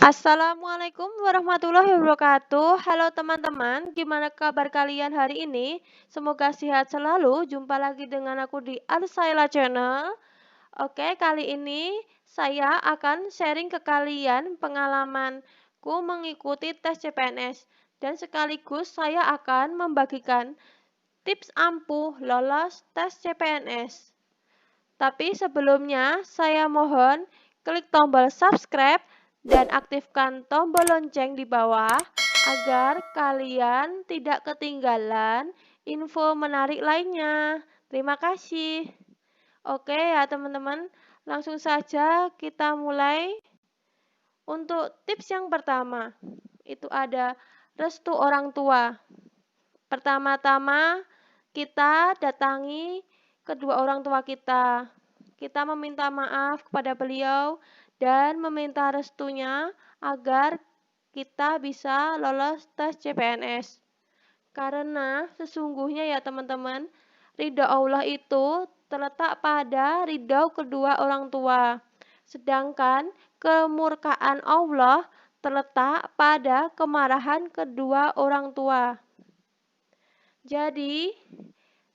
Assalamualaikum warahmatullahi wabarakatuh. Halo teman-teman, gimana kabar kalian hari ini? Semoga sehat selalu. Jumpa lagi dengan aku di Arsaila Channel. Oke, kali ini saya akan sharing ke kalian pengalamanku mengikuti tes CPNS. Dan sekaligus saya akan membagikan tips ampuh lolos tes CPNS. Tapi sebelumnya, saya mohon klik tombol subscribe dan aktifkan tombol lonceng di bawah agar kalian tidak ketinggalan info menarik lainnya. Terima kasih. Oke ya teman-teman, langsung saja kita mulai. Untuk tips yang pertama, itu ada restu orang tua. Pertama-tama, kita datangi kedua orang tua kita. Kita meminta maaf kepada beliau dan meminta restunya agar kita bisa lolos tes CPNS. Karena sesungguhnya ya teman-teman, ridha Allah itu terletak pada ridha kedua orang tua. Sedangkan kemurkaan Allah terletak pada kemarahan kedua orang tua. Jadi,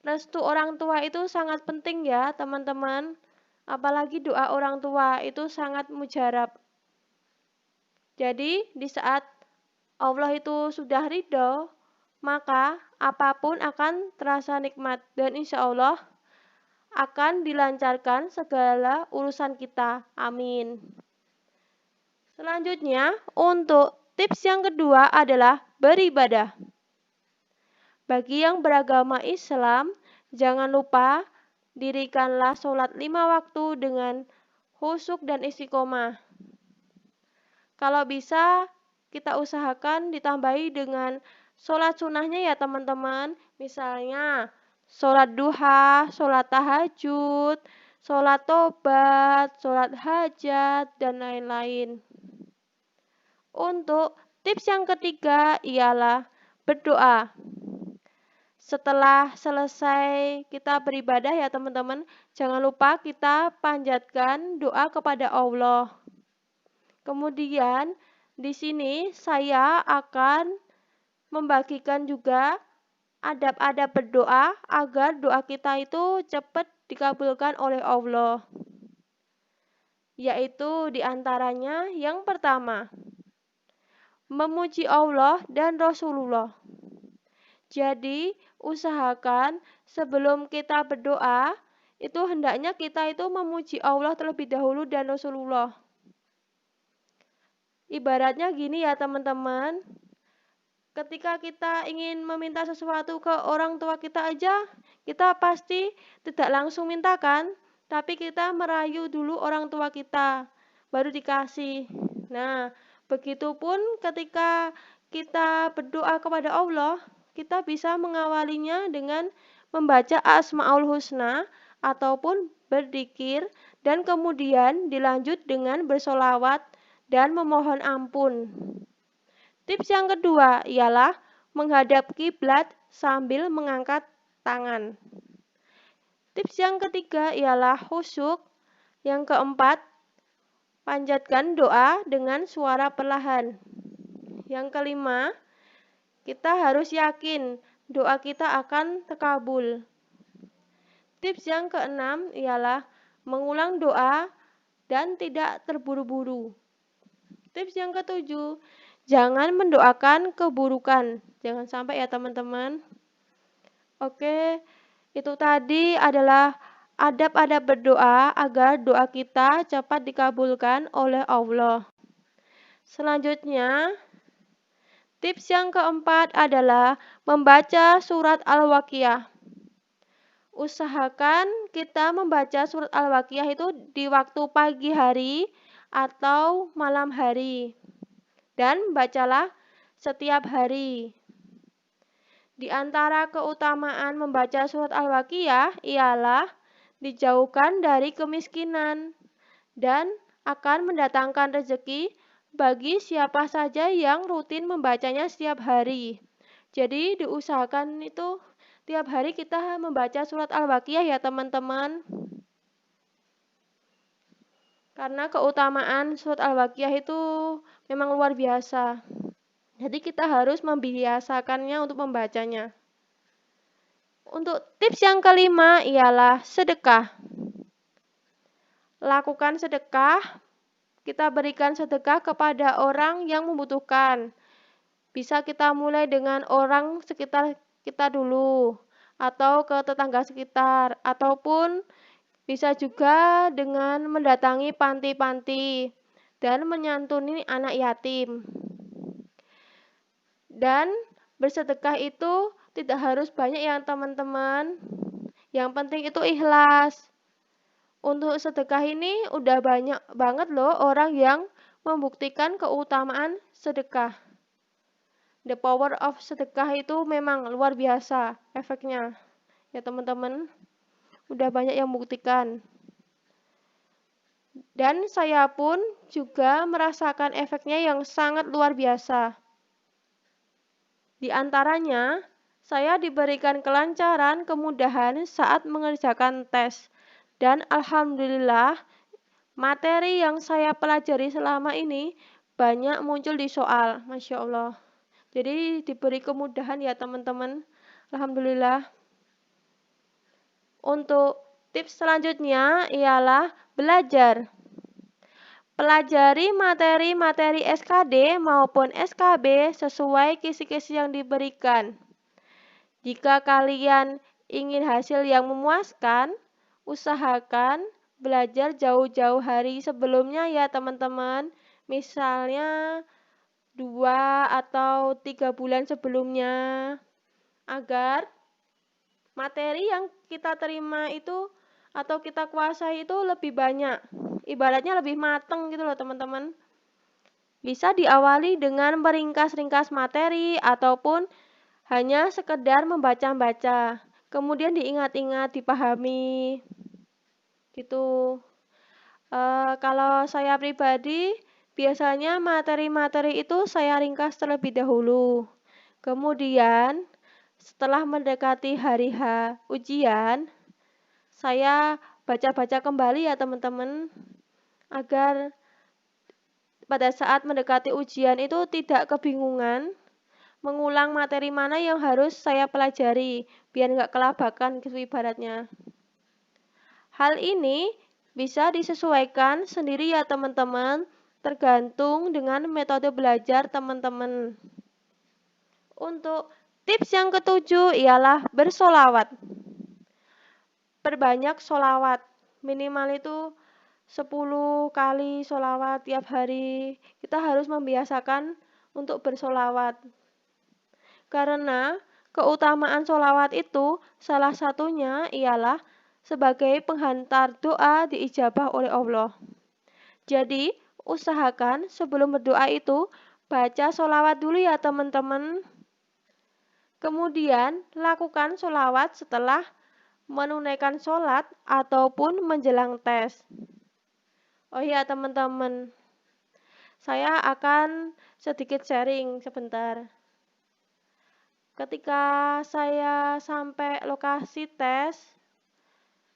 restu orang tua itu sangat penting ya, teman-teman. Apalagi doa orang tua itu sangat mujarab. Jadi, di saat Allah itu sudah ridho, maka apapun akan terasa nikmat. Dan insya Allah akan dilancarkan segala urusan kita. Amin. Selanjutnya, untuk tips yang kedua adalah beribadah. Bagi yang beragama Islam, jangan lupa dirikanlah sholat 5 waktu dengan khusyuk dan istiqomah. Kalau bisa, kita usahakan ditambahi dengan sholat sunnahnya ya teman-teman. Misalnya, sholat duha, sholat tahajud, sholat tobat, sholat hajat, dan lain-lain. Untuk tips yang ketiga ialah berdoa. Setelah selesai kita beribadah ya teman-teman, jangan lupa kita panjatkan doa kepada Allah. Kemudian di sini saya akan membagikan juga adab-adab berdoa agar doa kita itu cepat dikabulkan oleh Allah. Yaitu diantaranya yang pertama, memuji Allah dan Rasulullah. Jadi, usahakan sebelum kita berdoa, itu hendaknya kita itu memuji Allah terlebih dahulu dan Rasulullah. Ibaratnya gini ya teman-teman, ketika kita ingin meminta sesuatu ke orang tua kita aja, kita pasti tidak langsung mintakan, tapi kita merayu dulu orang tua kita, baru dikasih. Nah, begitupun ketika kita berdoa kepada Allah, kita bisa mengawalinya dengan membaca Asmaul Husna ataupun berzikir dan kemudian dilanjut dengan bersolawat dan memohon ampun. Tips yang kedua ialah menghadap kiblat sambil mengangkat tangan. Tips yang ketiga ialah khusyuk. Yang keempat, panjatkan doa dengan suara perlahan. Yang kelima, kita harus yakin doa kita akan terkabul. Tips yang keenam ialah mengulang doa dan tidak terburu-buru. Tips yang ketujuh, jangan mendoakan keburukan. Jangan sampai ya teman-teman. Oke, itu tadi adalah adab-adab berdoa agar doa kita cepat dikabulkan oleh Allah. Selanjutnya, tips yang keempat adalah membaca surat Al-Waqiah. Usahakan kita membaca surat Al-Waqiah itu di waktu pagi hari atau malam hari. Dan bacalah setiap hari. Di antara keutamaan membaca surat Al-Waqiah ialah dijauhkan dari kemiskinan dan akan mendatangkan rezeki bagi siapa saja yang rutin membacanya setiap hari. Jadi diusahakan itu tiap hari kita membaca surat Al-Waqiah ya teman-teman. Karena keutamaan surat Al-Waqiah itu memang luar biasa. Jadi kita harus membiasakannya untuk membacanya. Untuk tips yang kelima ialah sedekah. Lakukan sedekah, kita berikan sedekah kepada orang yang membutuhkan. Bisa kita mulai dengan orang sekitar kita dulu, atau ke tetangga sekitar, ataupun bisa juga dengan mendatangi panti-panti dan menyantuni anak yatim. Dan bersedekah itu tidak harus banyak ya teman-teman. Yang penting itu ikhlas. Untuk sedekah ini udah banyak banget loh orang yang membuktikan keutamaan sedekah. The power of sedekah itu memang luar biasa efeknya. Ya teman-teman, udah banyak yang membuktikan. Dan saya pun juga merasakan efeknya yang sangat luar biasa. Di antaranya, saya diberikan kelancaran, kemudahan saat mengerjakan tes. Dan alhamdulillah, materi yang saya pelajari selama ini banyak muncul di soal, Masya Allah. Jadi diberi kemudahan ya teman-teman. Alhamdulillah. Untuk tips selanjutnya ialah belajar. Pelajari materi-materi SKD maupun SKB sesuai kisi-kisi yang diberikan. Jika kalian ingin hasil yang memuaskan, usahakan belajar jauh-jauh hari sebelumnya ya teman-teman. Misalnya 2 atau 3 bulan sebelumnya, agar materi yang kita terima itu atau kita kuasai itu lebih banyak, ibaratnya lebih mateng gitu loh teman-teman. Bisa diawali dengan meringkas-ringkas materi ataupun hanya sekedar membaca-baca, kemudian diingat-ingat, dipahami gitu. Kalau saya pribadi, biasanya materi-materi itu saya ringkas terlebih dahulu. Kemudian, setelah mendekati hari H ujian, saya baca-baca kembali ya teman-teman, agar pada saat mendekati ujian itu tidak kebingungan, mengulang materi mana yang harus saya pelajari, biar nggak kelabakan gitu ibaratnya. Hal ini bisa disesuaikan sendiri ya teman-teman, tergantung dengan metode belajar teman-teman. Untuk tips yang ketujuh ialah bersolawat. Perbanyak solawat, minimal itu 10 kali solawat tiap hari. Kita harus membiasakan untuk bersolawat. Karena keutamaan solawat itu salah satunya ialah sebagai penghantar doa diijabah oleh Allah. Jadi, usahakan sebelum berdoa itu baca solawat dulu ya teman-teman. Kemudian, lakukan solawat setelah menunaikan sholat ataupun menjelang tes. Oh iya teman-teman, saya akan sedikit sharing sebentar. Ketika saya sampai lokasi tes,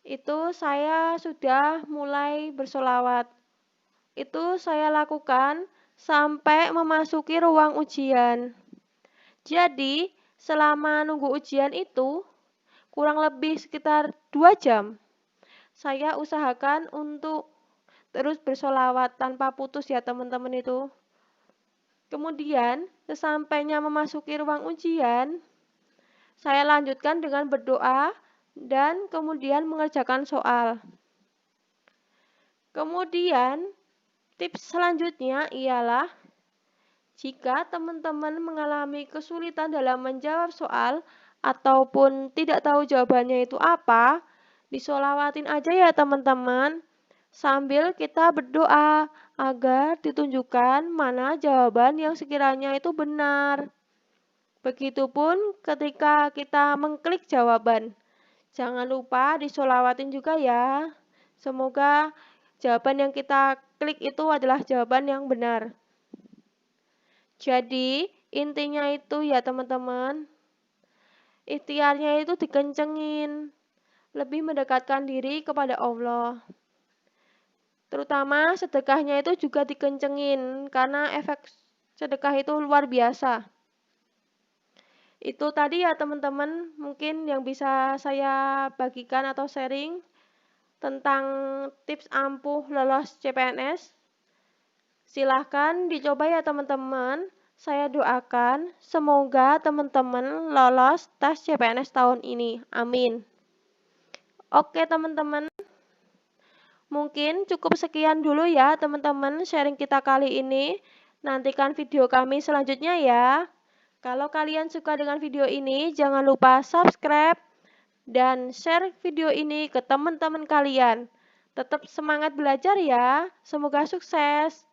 itu saya sudah mulai bersolawat. Itu saya lakukan sampai memasuki ruang ujian. Jadi, selama nunggu ujian itu, kurang lebih sekitar 2 jam, saya usahakan untuk terus bersolawat tanpa putus ya teman-teman itu. Kemudian, sesampainya memasuki ruang ujian, saya lanjutkan dengan berdoa dan kemudian mengerjakan soal. Kemudian, tips selanjutnya ialah jika teman-teman mengalami kesulitan dalam menjawab soal ataupun tidak tahu jawabannya itu apa, disolawatin aja ya teman-teman, sambil kita berdoa agar ditunjukkan mana jawaban yang sekiranya itu benar. Begitupun ketika kita mengklik jawaban. Jangan lupa disolawatin juga ya. Semoga jawaban yang kita klik itu adalah jawaban yang benar. Jadi, intinya itu ya teman-teman, ikhtiarnya itu dikencengin, lebih mendekatkan diri kepada Allah. Terutama sedekahnya itu juga dikencengin karena efek sedekah itu luar biasa. Itu tadi ya teman-teman, mungkin yang bisa saya bagikan atau sharing tentang tips ampuh lolos CPNS. Silahkan dicoba ya teman-teman. Saya doakan semoga teman-teman lolos tes CPNS tahun ini. Amin. Oke teman-teman, mungkin cukup sekian dulu ya teman-teman sharing kita kali ini. Nantikan video kami selanjutnya ya. Kalau kalian suka dengan video ini, jangan lupa subscribe dan share video ini ke teman-teman kalian. Tetap semangat belajar ya. Semoga sukses.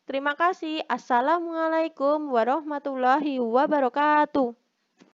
Terima kasih. Assalamualaikum warahmatullahi wabarakatuh.